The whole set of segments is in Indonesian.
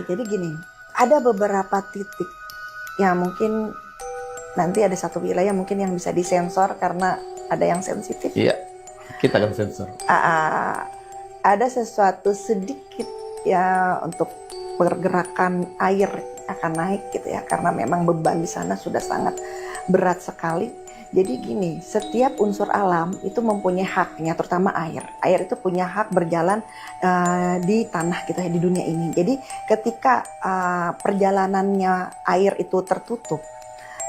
jadi gini, ada beberapa titik yang mungkin nanti ada satu wilayah mungkin yang bisa disensor karena ada yang sensitif. Iya, kita akan sensor. Ada sesuatu sedikit ya untuk pergerakan air akan naik gitu ya, karena memang beban di sana sudah sangat berat sekali. Jadi gini, setiap unsur alam itu mempunyai haknya, terutama air. Air itu punya hak berjalan di tanah gitu ya, di dunia ini. Jadi ketika perjalanannya air itu tertutup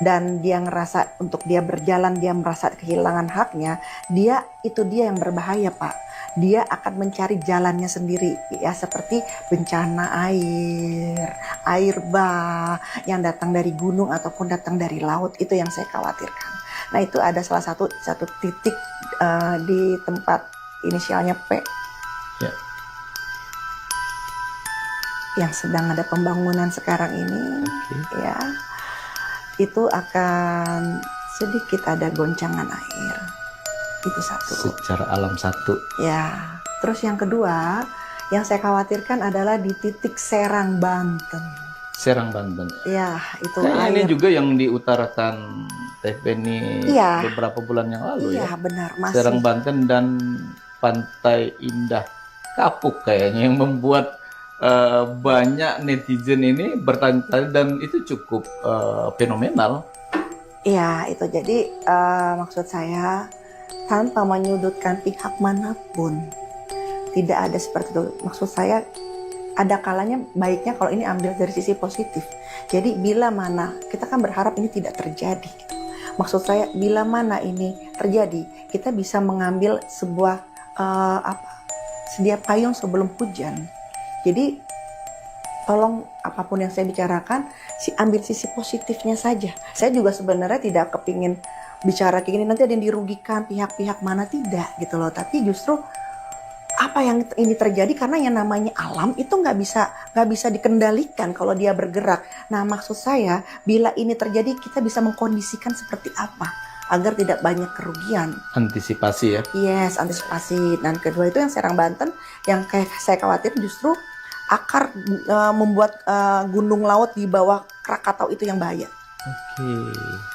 dan dia ngerasa untuk dia berjalan dia merasa kehilangan haknya, dia yang berbahaya, Pak. Dia akan mencari jalannya sendiri ya, seperti bencana air bah yang datang dari gunung ataupun datang dari laut, itu yang saya khawatirkan. Nah, itu ada salah satu titik di tempat inisialnya P Ya. yang sedang ada pembangunan sekarang ini. Ya, itu akan sedikit ada goncangan air. Itu satu. Secara alam satu. Ya, terus yang kedua, yang saya khawatirkan adalah di titik Serang, Banten. Serang, Banten. Ya, itu Kayaknya air. ini juga yang diutarakan Teh Beni Iya. beberapa bulan yang lalu Iya, ya. benar. Masih. Serang, Banten dan Pantai Indah Kapuk kayaknya yang membuat banyak netizen ini bertanya-tanya dan itu cukup fenomenal. Iya, itu jadi maksud saya tanpa menyudutkan pihak manapun, tidak ada seperti itu. Maksud saya ada kalanya baiknya kalau ini ambil dari sisi positif. Jadi bila mana kita kan berharap ini tidak terjadi. Maksud saya bila mana ini terjadi, kita bisa mengambil sebuah sedia payung sebelum hujan. Jadi tolong apapun yang saya bicarakan, ambil sisi positifnya saja. Saya juga sebenarnya tidak kepingin bicara kayak gini nanti ada yang dirugikan pihak-pihak mana, tidak gitu loh. Tapi justru apa yang ini terjadi karena yang namanya alam itu nggak bisa dikendalikan kalau dia bergerak. Nah, maksud saya bila ini terjadi kita bisa mengkondisikan seperti apa agar tidak banyak kerugian. Antisipasi ya. Yes, antisipasi. Dan kedua itu yang Serang, Banten yang kayak saya khawatir justru akar membuat gunung laut di bawah Krakatau itu yang bahaya.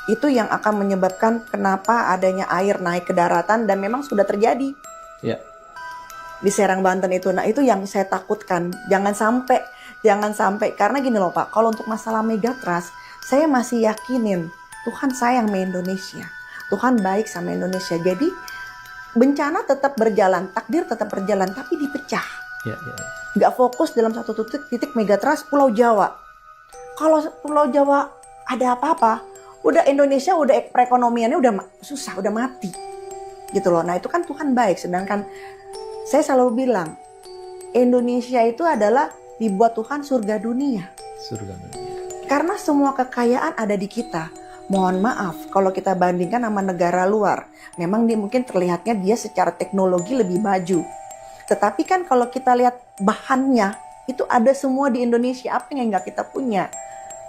Itu yang akan menyebabkan kenapa adanya air naik ke daratan dan memang sudah terjadi. Ya. Di Serang, Banten itu. Nah, itu yang saya takutkan. Jangan sampai karena gini loh, Pak. Kalau untuk masalah megatrust, saya masih yakinin Tuhan sayang sama Indonesia. Tuhan baik sama Indonesia. Jadi bencana tetap berjalan, takdir tetap berjalan, tapi dipecah. Ya. Nggak fokus dalam satu titik megatrust Pulau Jawa. Kalau Pulau Jawa ada apa-apa, udah Indonesia udah perekonomiannya udah susah, udah mati gitu loh. Nah, itu kan Tuhan baik. Sedangkan saya selalu bilang Indonesia itu adalah dibuat Tuhan surga dunia. Surga dunia. Karena semua kekayaan ada di kita. Mohon maaf kalau kita bandingkan sama negara luar, memang dia mungkin terlihatnya dia secara teknologi lebih maju. Tetapi kan kalau kita lihat bahannya itu ada semua di Indonesia. Apa yang nggak kita punya?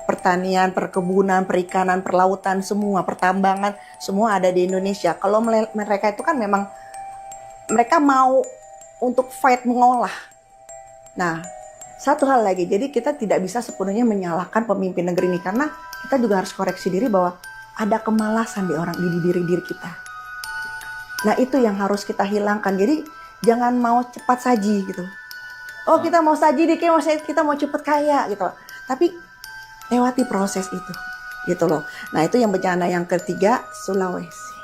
Pertanian, perkebunan, perikanan, perlautan, semua, pertambangan, semua ada di Indonesia. Kalau mereka itu kan memang mereka mau untuk fight mengolah. Nah, satu hal lagi, jadi kita tidak bisa sepenuhnya menyalahkan pemimpin negeri ini karena kita juga harus koreksi diri bahwa ada kemalasan di diri kita. Nah, itu yang harus kita hilangkan. Jadi jangan mau cepat saji gitu. Oh, kita mau saji dikit, kita mau cepat kaya gitu. Tapi lewati proses itu, gitu loh. Nah, itu yang bencana yang ketiga, Sulawesi.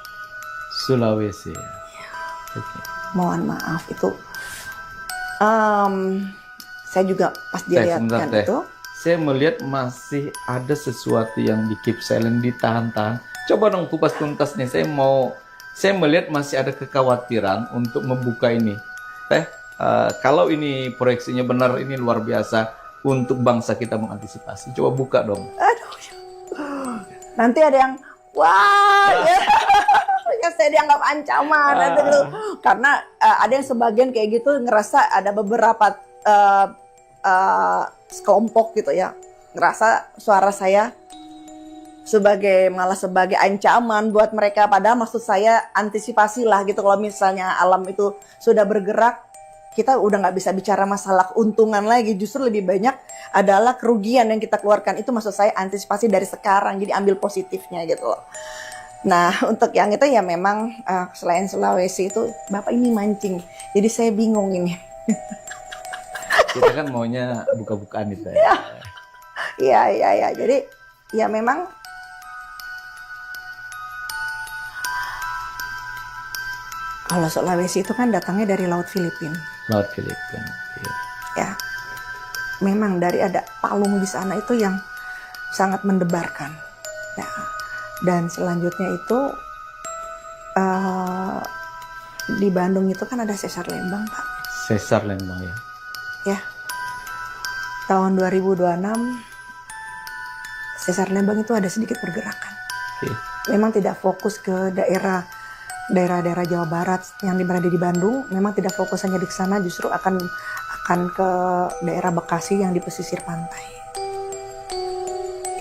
Sulawesi. Ya. Okay. Mohon maaf itu, saya juga pas dilihatkan itu. Saya melihat masih ada sesuatu yang di keep silent, ditahan-tahan. Coba dong kupas tuntas nih. Saya melihat masih ada kekhawatiran untuk membuka ini. Teh, kalau ini proyeksinya benar, ini luar biasa. Untuk bangsa kita mengantisipasi. Coba buka dong. Aduh. Nanti ada yang, wah, ya saya dianggap ancaman. Karena ada yang sebagian kayak gitu ngerasa ada beberapa kelompok gitu ya. Ngerasa suara saya malah sebagai ancaman buat mereka. Padahal maksud saya antisipasi lah gitu. Kalau misalnya alam itu sudah bergerak, kita udah nggak bisa bicara masalah keuntungan lagi, justru lebih banyak adalah kerugian yang kita keluarkan. Itu maksud saya antisipasi dari sekarang, jadi ambil positifnya gitu loh. Nah untuk yang itu ya memang selain Sulawesi itu Bapak ini mancing, jadi saya bingung ini. Kita kan maunya buka-bukaan itu ya. Iya, jadi ya memang kalau Sulawesi itu kan datangnya dari Laut Filipina. Laut Filipina. Iya. Ya, memang dari ada palung di sana itu yang sangat mendebarkan. Ya. Dan selanjutnya itu di Bandung itu kan ada Sesar Lembang, Pak. Sesar Lembang ya. Ya, tahun 2026 Sesar Lembang itu ada sedikit pergerakan. Oke. Memang tidak fokus ke daerah-daerah Jawa Barat yang berada di Bandung, memang tidak fokus hanya di sana, justru akan ke daerah Bekasi yang di pesisir pantai.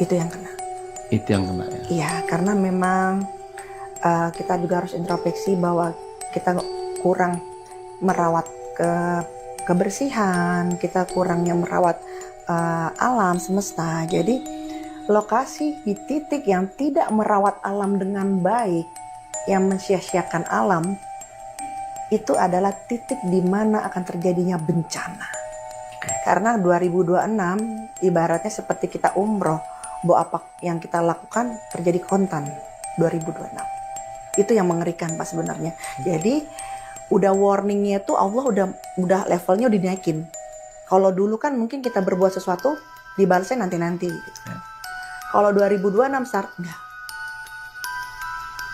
Itu yang kena. Itu yang kena ya. Iya, karena memang kita juga harus introspeksi bahwa kita kurang merawat kebersihan, kita kurangnya merawat alam semesta. Jadi lokasi di titik yang tidak merawat alam dengan baik, yang mensia-siakan alam, itu adalah titik di mana akan terjadinya bencana. Karena 2026 ibaratnya seperti kita umroh, bahwa apa yang kita lakukan terjadi kontan 2026. Itu yang mengerikan Pak sebenarnya. Jadi udah warningnya itu Allah udah levelnya udah dinaikin. Kalau dulu kan mungkin kita berbuat sesuatu dibalasnya nanti-nanti gitu. Kalau 2026 start udah.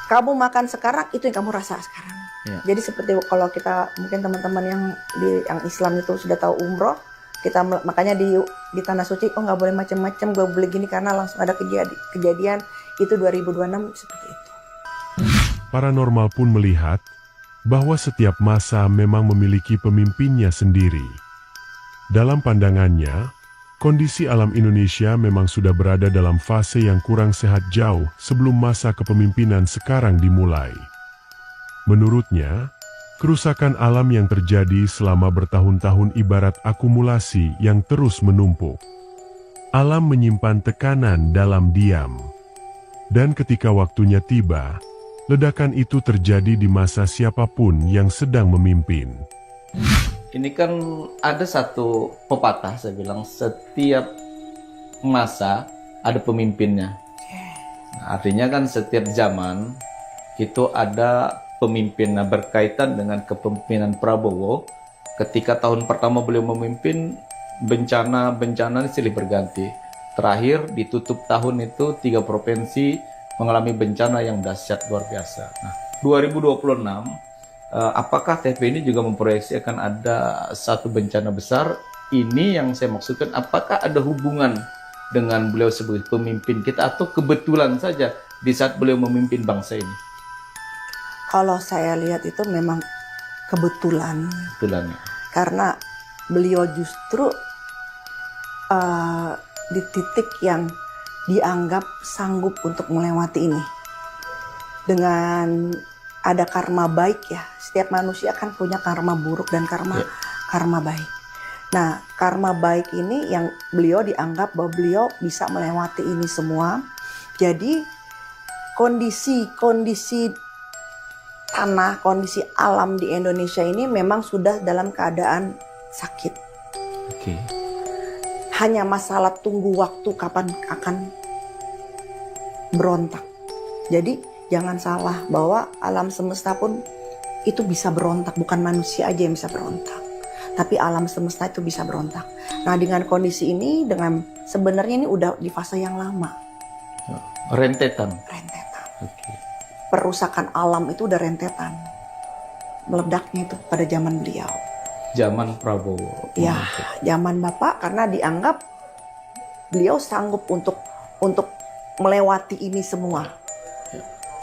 Kamu makan sekarang, itu yang kamu rasa sekarang. Ya. Jadi seperti kalau kita mungkin teman-teman yang Islam itu sudah tahu umroh, kita makanya di tanah suci nggak boleh macam-macam, nggak boleh gini karena langsung ada kejadian itu 2026 seperti itu. Paranormal pun melihat bahwa setiap masa memang memiliki pemimpinnya sendiri. Dalam pandangannya, kondisi alam Indonesia memang sudah berada dalam fase yang kurang sehat jauh sebelum masa kepemimpinan sekarang dimulai. Menurutnya, kerusakan alam yang terjadi selama bertahun-tahun ibarat akumulasi yang terus menumpuk. Alam menyimpan tekanan dalam diam. Dan ketika waktunya tiba, ledakan itu terjadi di masa siapapun yang sedang memimpin. Ini kan ada satu pepatah, saya bilang setiap masa ada pemimpinnya. Nah, artinya kan setiap zaman itu ada pemimpin. Nah, berkaitan dengan kepemimpinan Prabowo, ketika tahun pertama beliau memimpin, bencana silih berganti. Terakhir ditutup tahun itu 3 provinsi mengalami bencana yang dahsyat luar biasa. Nah, 2026 apakah TV ini juga memproyeksi akan ada satu bencana besar? Ini yang saya maksudkan, apakah ada hubungan dengan beliau sebagai pemimpin kita atau kebetulan saja di saat beliau memimpin bangsa ini? Kalau saya lihat itu memang kebetulan. Kebetulannya. Karena beliau justru di titik yang dianggap sanggup untuk melewati ini. Dengan ada karma baik ya. Setiap manusia kan punya karma buruk dan karma baik. Nah, karma baik ini yang beliau dianggap bahwa beliau bisa melewati ini semua. Jadi kondisi tanah, kondisi alam di Indonesia ini memang sudah dalam keadaan sakit. Oke. Hanya masalah tunggu waktu kapan akan berontak. Jadi jangan salah bahwa alam semesta pun itu bisa berontak, bukan manusia aja yang bisa berontak. Tapi alam semesta itu bisa berontak. Nah, dengan kondisi ini, dengan sebenarnya ini udah di fase yang lama. Rentetan. Oke. Perusakan alam itu udah rentetan. Meledaknya itu pada zaman beliau. Zaman Prabowo. Ya, zaman Bapak karena dianggap beliau sanggup untuk melewati ini semua.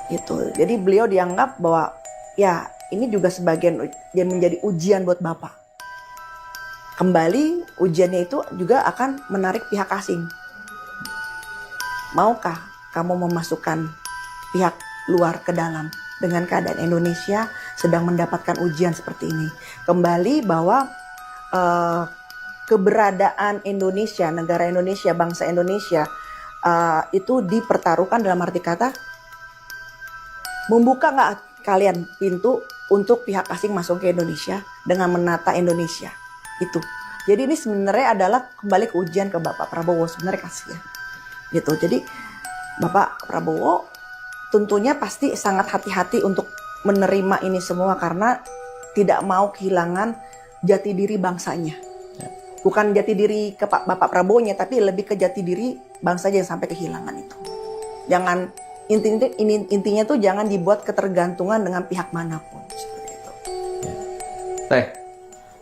Gitu. Jadi beliau dianggap bahwa ya ini juga sebagian yang menjadi ujian buat Bapak. Kembali ujiannya itu juga akan menarik pihak asing. Maukah kamu memasukkan pihak luar ke dalam dengan keadaan Indonesia sedang mendapatkan ujian seperti ini. Kembali bahwa keberadaan Indonesia, negara Indonesia, bangsa Indonesia itu dipertaruhkan dalam arti kata, membuka nggak kalian pintu untuk pihak asing masuk ke Indonesia dengan menata Indonesia itu. Jadi ini sebenarnya adalah kembali ke ujian ke Bapak Prabowo, sebenarnya kasihan gitu. Jadi Bapak Prabowo tentunya pasti sangat hati-hati untuk menerima ini semua karena tidak mau kehilangan jati diri bangsanya. Bukan jati diri ke Bapak Prabowo-nya, tapi lebih ke jati diri bangsa yang sampai kehilangan itu. Jangan intinya tuh jangan dibuat ketergantungan dengan pihak manapun seperti itu. Teh,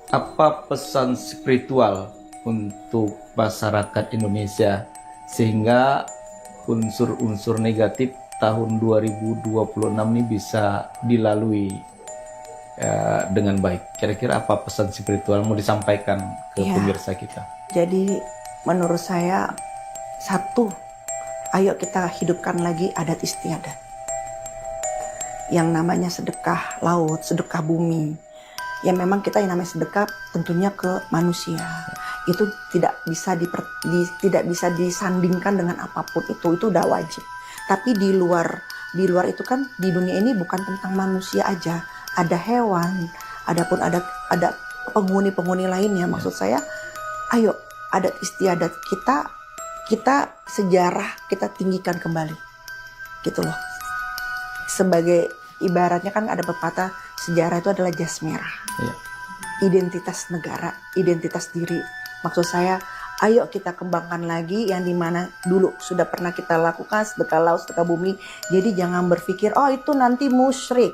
apa pesan spiritual untuk masyarakat Indonesia sehingga unsur-unsur negatif tahun 2026 ini bisa dilalui dengan baik? Kira-kira apa pesan spiritual mau disampaikan ke pemirsa kita? Jadi menurut saya, satu, ayo kita hidupkan lagi adat istiadat. Yang namanya sedekah laut, sedekah bumi. Ya memang kita yang namanya sedekah tentunya ke manusia. Itu tidak bisa disandingkan dengan apapun itu udah wajib. Tapi di luar itu kan di dunia ini bukan tentang manusia aja, ada hewan, ada penghuni lainnya. Maksud saya, ayo adat istiadat kita sejarah kita tinggikan kembali, gitu loh. Sebagai ibaratnya kan ada pepatah, sejarah itu adalah jas merah, identitas negara, identitas diri. Maksud saya, ayo kita kembangkan lagi yang dimana dulu sudah pernah kita lakukan, sedekah laut, sedekah bumi. Jadi jangan berpikir, oh itu nanti musyrik,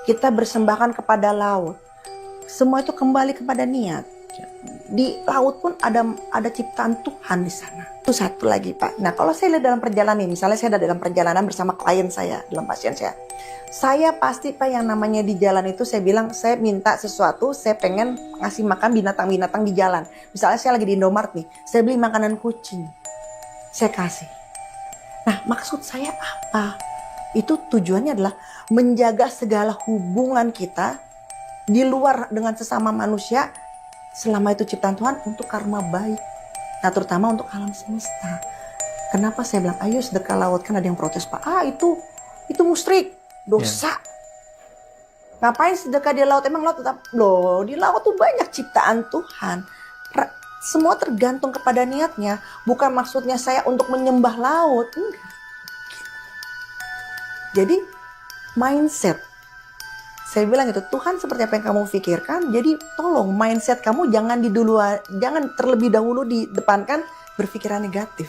kita bersembahkan kepada laut. Semua itu kembali kepada niat. Di laut pun ada ciptaan Tuhan di sana. Itu satu lagi Pak. Nah kalau saya lihat dalam perjalanan, misalnya saya ada dalam perjalanan bersama klien saya, dalam pasien saya pasti Pak yang namanya di jalan itu saya bilang, saya minta sesuatu, saya pengen ngasih makan binatang-binatang di jalan. Misalnya saya lagi di Indomaret nih, saya beli makanan kucing, saya kasih. Nah maksud saya apa? Itu tujuannya adalah menjaga segala hubungan kita di luar dengan sesama manusia, selama itu ciptaan Tuhan untuk karma baik. Nah terutama untuk alam semesta. Kenapa saya bilang ayo sedekah laut? Kan ada yang protes Pak, itu musyrik, dosa. Ngapain sedekah di laut? Emang laut tetap loh, di laut tuh banyak ciptaan Tuhan. Semua tergantung kepada niatnya. Bukan maksudnya saya untuk menyembah laut, enggak. Jadi mindset, saya bilang itu Tuhan seperti apa yang kamu pikirkan. Jadi tolong mindset kamu jangan terlebih dahulu didepankan berpikiran negatif.